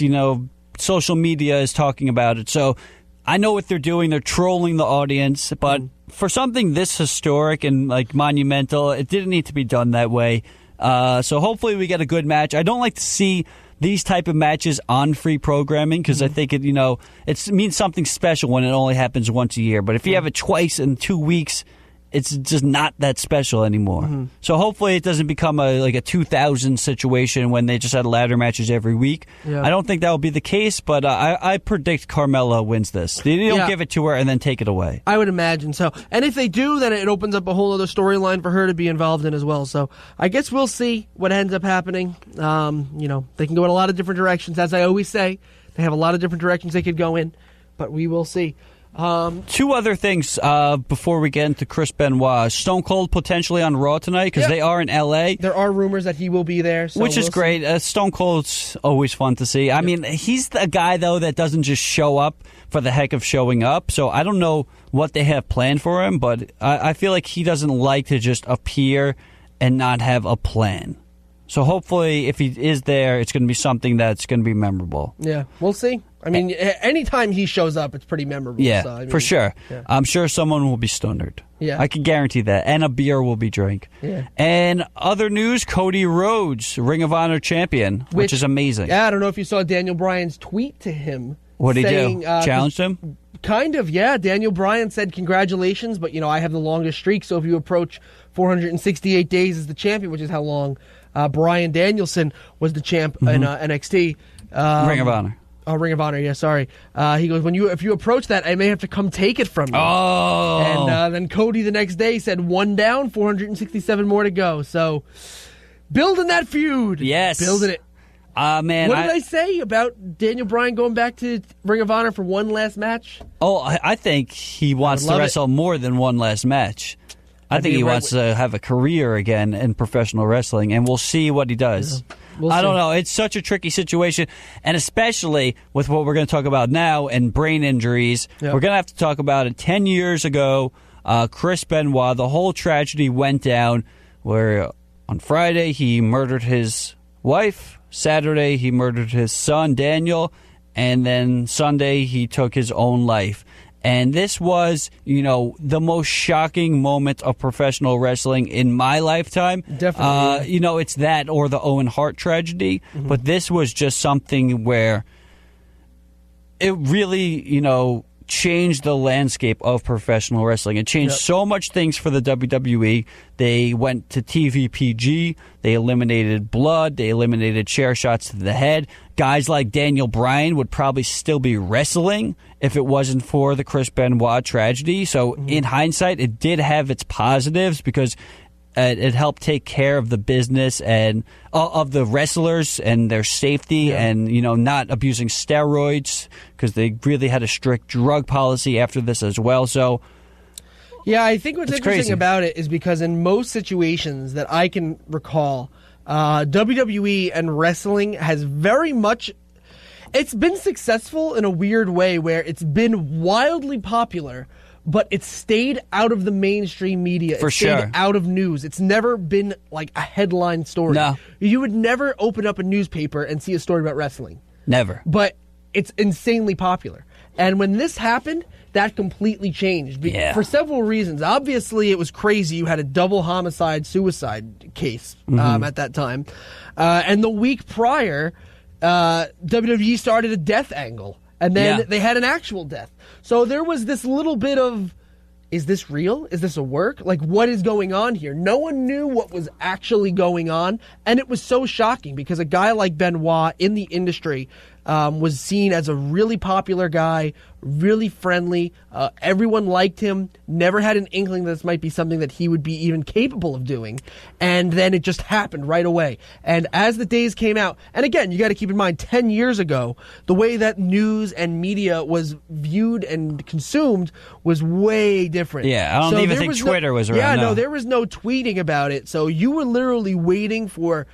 it's, social media is talking about it. So I know what they're doing. They're trolling the audience. But for something this historic and like monumental, it didn't need to be done that way. So hopefully we get a good match. I don't like to see these type of matches on free programming because I think it means something special when it only happens once a year. But if you have it twice in 2 weeks, it's just not that special anymore. So hopefully it doesn't become a 2000 situation when they just had ladder matches every week. Yeah. I don't think that will be the case, but I predict Carmella wins this. They don't give it to her and then take it away. I would imagine so. And if they do, then it opens up a whole other storyline for her to be involved in as well. So I guess we'll see what ends up happening. They can go in a lot of different directions. As I always say, they have a lot of different directions they could go in, but we will see. Two other things before we get into Chris Benoit. Stone Cold potentially on Raw tonight because they are in L.A. There are rumors that he will be there. So which is great. Stone Cold's always fun to see. I mean, he's the guy, though, that doesn't just show up for the heck of showing up. So I don't know what they have planned for him, but I feel like he doesn't like to just appear and not have a plan. So hopefully, if he is there, it's going to be something that's going to be memorable. Yeah, we'll see. I mean, anytime he shows up, it's pretty memorable. Yeah, so, for sure. Yeah. I'm sure someone will be stoned. Yeah. I can guarantee that. And a beer will be drank. Yeah. And other news, Cody Rhodes, Ring of Honor champion, which is amazing. Yeah, I don't know if you saw Daniel Bryan's tweet to him. What did he do? Challenged him? Kind of, yeah. Daniel Bryan said, congratulations, but, I have the longest streak, so if you approach 468 days as the champion, which is how long Bryan Danielson was the champ in NXT. Ring of Honor. Oh, Ring of Honor, yeah, sorry. He goes, if you approach that, I may have to come take it from you. Oh. And then Cody the next day said, 1 down, 467 more to go. So, building that feud. Yes. Building it. Man, what did I say about Daniel Bryan going back to Ring of Honor for one last match? Oh, I think he wants to wrestle more than one last match. I think he wants to have a career again in professional wrestling, and we'll see what he does. Yeah. I don't know. It's such a tricky situation, and especially with what we're going to talk about now and brain injuries. Yep. We're going to have to talk about it. 10 years ago, Chris Benoit, the whole tragedy went down where on Friday he murdered his wife, Saturday he murdered his son, Daniel, and then Sunday he took his own life. And this was, the most shocking moment of professional wrestling in my lifetime. Definitely. It's that or the Owen Hart tragedy. Mm-hmm. But this was just something where it really, changed the landscape of professional wrestling. It changed so much things for the WWE. They went to TVPG. They eliminated blood. They eliminated chair shots to the head. Guys like Daniel Bryan would probably still be wrestling if it wasn't for the Chris Benoit tragedy. So in hindsight, it did have its positives because it helped take care of the business and of the wrestlers and their safety and, not abusing steroids because they really had a strict drug policy after this as well. So, yeah, I think what's interesting about it is because in most situations that I can recall, WWE and wrestling has very much... It's been successful in a weird way where it's been wildly popular, but it's stayed out of the mainstream media. It's stayed out of news. It's never been like a headline story. No. You would never open up a newspaper and see a story about wrestling. Never. But it's insanely popular. And when this happened, that completely changed for several reasons. Obviously, it was crazy. You had a double homicide-suicide case at that time. And the week prior, WWE started a death angle. And then they had an actual death. So there was this little bit of, is this real? Is this a work? Like, what is going on here? No one knew what was actually going on. And it was so shocking because a guy like Benoit in the industry was seen as a really popular guy, really friendly. Everyone liked him. Never had an inkling that this might be something that he would be even capable of doing. And then it just happened right away. And as the days came out, and again, you got to keep in mind, 10 years ago, the way that news and media was viewed and consumed was way different. Yeah, I don't even think Twitter was around. Yeah, no, there was no tweeting about it. So you were literally waiting for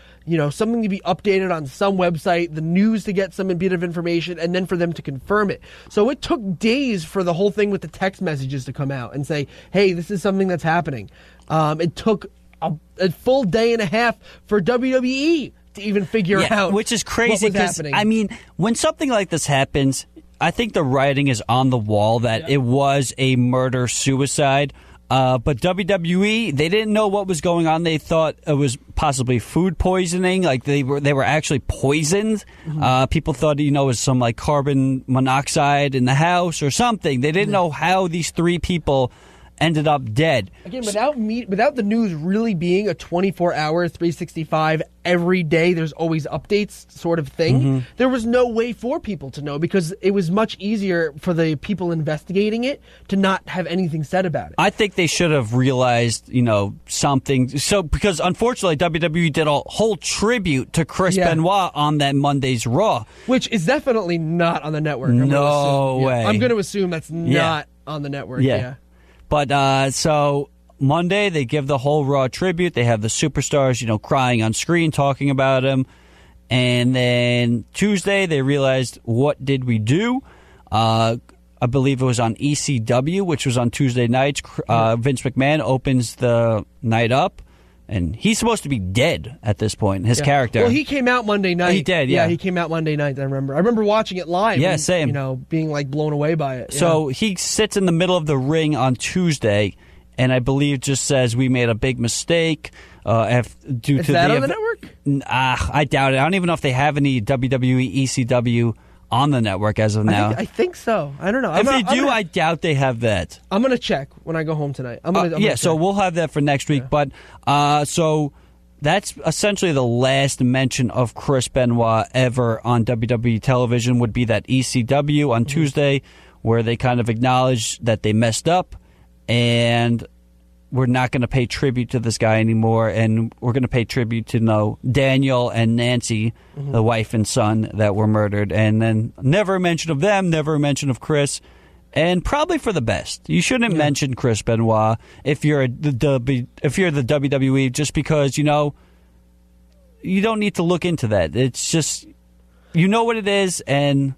something to be updated on some website, the news to get some bit of information, and then for them to confirm it. So it took days for the whole thing with the text messages to come out and say, hey, this is something that's happening. It took a full day and a half for WWE to even figure out which is crazy because I mean, when something like this happens, I think the writing is on the wall that it was a murder-suicide. But WWE, they didn't know what was going on. They thought it was possibly food poisoning, like they were actually poisoned. People thought, it was some like carbon monoxide in the house or something. They didn't know how these three people ended up dead. Again, without the news really being a 24-hour, 365, every day there's always updates sort of thing, there was no way for people to know because it was much easier for the people investigating it to not have anything said about it. I think they should have realized, something. So, because unfortunately, WWE did a whole tribute to Chris Benoit on that Monday's Raw. Which is definitely not on the network. No way. I'm going to assume that's not on the network. Yeah. But so Monday, they give the whole Raw tribute. They have the superstars, crying on screen, talking about him. And then Tuesday, they realized, what did we do? I believe it was on ECW, which was on Tuesday nights. Vince McMahon opens the night up. And he's supposed to be dead at this point, his character. Well, he came out Monday night. He did, yeah. He came out Monday night, I remember watching it live. Yeah, and, same. Being, blown away by it. So he sits in the middle of the ring on Tuesday, and I believe just says, we made a big mistake. Is that on the network? I doubt it. I don't even know if they have any WWE, ECW on the network as of now. I think so. I don't know. If they do, I doubt they have that. I'm going to check when I go home tonight. So we'll have that for next week. Yeah. But so that's essentially the last mention of Chris Benoit ever on WWE television would be that ECW on Tuesday, where they kind of acknowledged that they messed up and we're not going to pay tribute to this guy anymore, and we're going to pay tribute to Daniel and Nancy, the wife and son that were murdered, and then never a mention of them, never a mention of Chris, and probably for the best. You shouldn't mention Chris Benoit if you're the WWE, just because you don't need to look into that. It's just what it is, and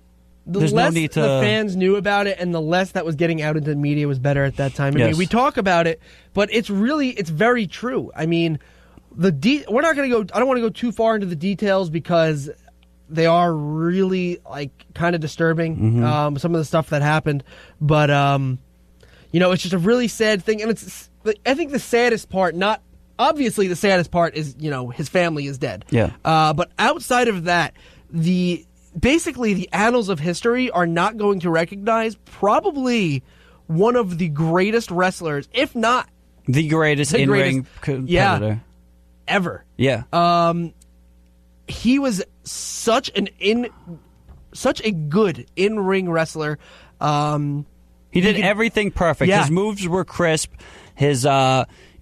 there's no need to. The fans knew about it, and the less that was getting out into the media was better at that time. I mean, we talk about it, but it's very true. I mean, we're not going to go. I don't want to go too far into the details because they are really kind of disturbing. Some of the stuff that happened, but it's just a really sad thing, and it's. I think the saddest part, obviously the saddest part is his family is dead. Yeah. But outside of that, basically, the annals of history are not going to recognize probably one of the greatest wrestlers, if not the greatest in-ring competitor ever. Yeah. He was such a good in-ring wrestler. He did everything perfect. Yeah. His moves were crisp. His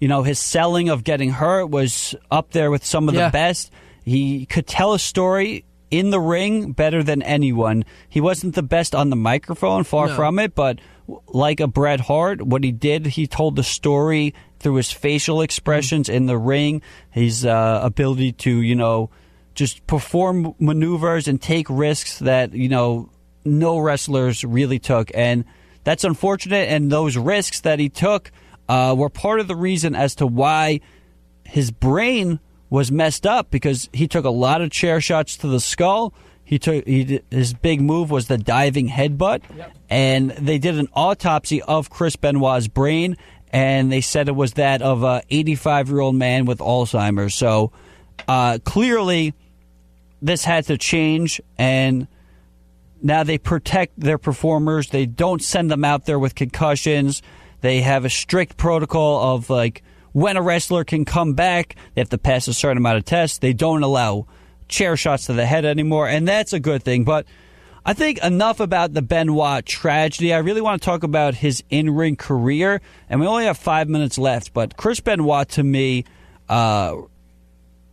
his selling of getting hurt was up there with some of the best. He could tell a story in the ring better than anyone. He wasn't the best on the microphone, far from it, but like a Bret Hart, what he did, he told the story through his facial expressions in the ring, his ability to, just perform maneuvers and take risks that, no wrestlers really took. And that's unfortunate, and those risks that he took were part of the reason as to why his brain was messed up, because he took a lot of chair shots to the skull. His big move was the diving headbutt, and they did an autopsy of Chris Benoit's brain, and they said it was that of a 85-year-old man with Alzheimer's. So clearly, this had to change, and now they protect their performers. They don't send them out there with concussions. They have a strict protocol of when a wrestler can come back, they have to pass a certain amount of tests. They don't allow chair shots to the head anymore, and that's a good thing. But I think enough about the Benoit tragedy. I really want to talk about his in-ring career, and we only have 5 minutes left. But Chris Benoit, to me,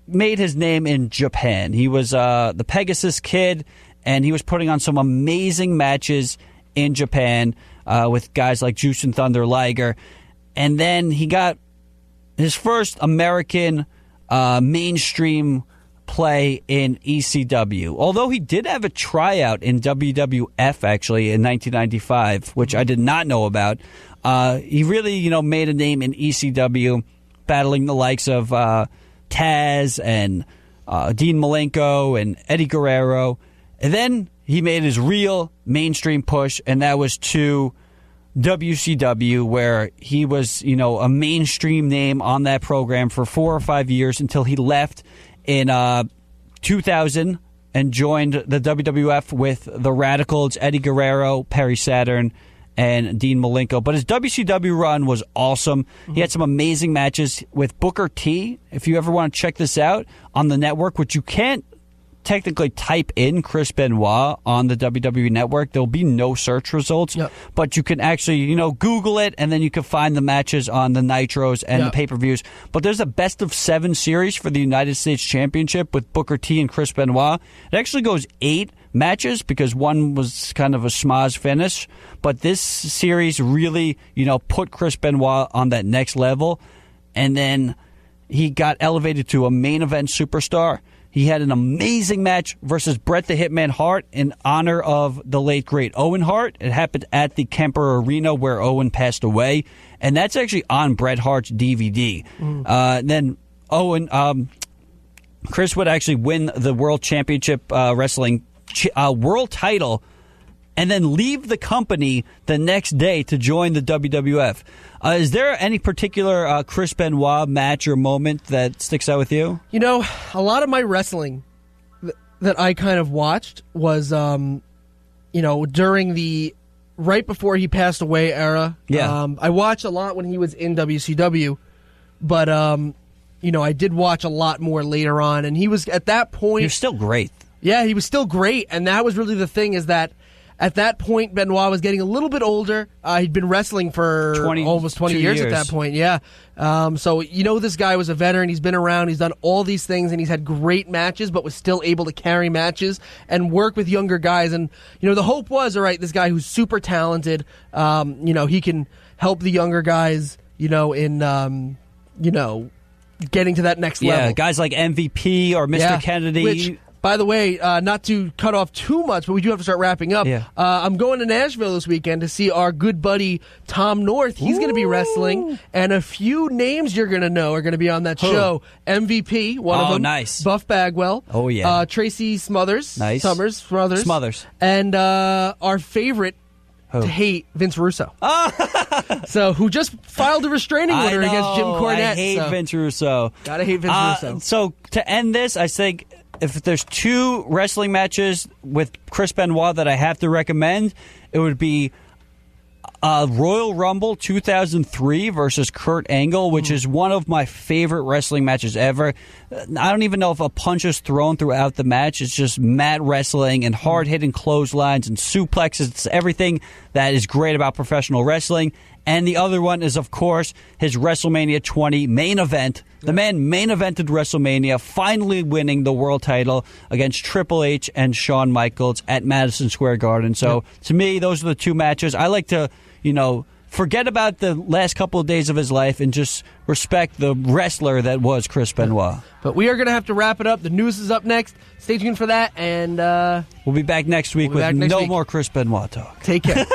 made his name in Japan. He was the Pegasus Kid, and he was putting on some amazing matches in Japan with guys like Jushin Thunder Liger. And then he got his first American mainstream play in ECW. Although he did have a tryout in WWF, actually, in 1995, which I did not know about. He really, made a name in ECW, battling the likes of Taz and Dean Malenko and Eddie Guerrero. And then he made his real mainstream push, and that was to WCW, where he was, a mainstream name on that program for 4 or 5 years until he left in 2000 and joined the WWF with the Radicals, Eddie Guerrero, Perry Saturn, and Dean Malenko. But his WCW run was awesome. He had some amazing matches with Booker T. If you ever want to check this out on the network, which you can't technically type in Chris Benoit on the WWE network, there'll be no search results. Yep. But you can actually, Google it, and then you can find the matches on the Nitros and the pay-per-views. But there's a best of 7 series for the United States Championship with Booker T and Chris Benoit. It actually goes 8 matches because one was kind of a schmoz finish. But this series really, put Chris Benoit on that next level. And then he got elevated to a main event superstar. He had an amazing match versus Bret the Hitman Hart in honor of the late, great Owen Hart. It happened at the Kemper Arena where Owen passed away. And that's actually on Bret Hart's DVD. Then Chris would actually win the World Championship Wrestling world title and then leave the company the next day to join the WWF. Is there any particular Chris Benoit match or moment that sticks out with you? A lot of my wrestling that I kind of watched was, during the right before he passed away era. Yeah. I watched a lot when he was in WCW, but, I did watch a lot more later on. And he was, at that point... He was still great. Yeah, he was still great. And that was really the thing, is that at that point, Benoit was getting a little bit older. He'd been wrestling for almost 20 years at that point, yeah. So, this guy was a veteran. He's been around. He's done all these things, and he's had great matches, but was still able to carry matches and work with younger guys. And, the hope was, all right, this guy who's super talented, he can help the younger guys, in, getting to that next level. Yeah, guys like MVP or Mr. Kennedy. Which, by the way, not to cut off too much, but we do have to start wrapping up. Yeah. I'm going to Nashville this weekend to see our good buddy Tom North. He's going to be wrestling, and a few names you're going to know are going to be on that show. MVP, one of them. Nice. Buff Bagwell. Oh, yeah. Tracy Smothers. Nice. Smothers. And our favorite to hate, Vince Russo. So, who just filed a restraining order against Jim Cornette. I hate Vince Russo. Gotta hate Vince Russo. So, to end this, I think if there's 2 wrestling matches with Chris Benoit that I have to recommend, it would be Royal Rumble 2003 versus Kurt Angle, which is one of my favorite wrestling matches ever. I don't even know if a punch is thrown throughout the match. It's just mat wrestling and hard-hitting clotheslines and suplexes. It's everything that is great about professional wrestling. And the other one is, of course, his WrestleMania 20 main event. The man main evented WrestleMania, finally winning the world title against Triple H and Shawn Michaels at Madison Square Garden. So, to me, those are the 2 matches. I like to, forget about the last couple of days of his life and just respect the wrestler that was Chris Benoit. But we are going to have to wrap it up. The news is up next. Stay tuned for that. And we'll be back next week with no more Chris Benoit talk. Take care.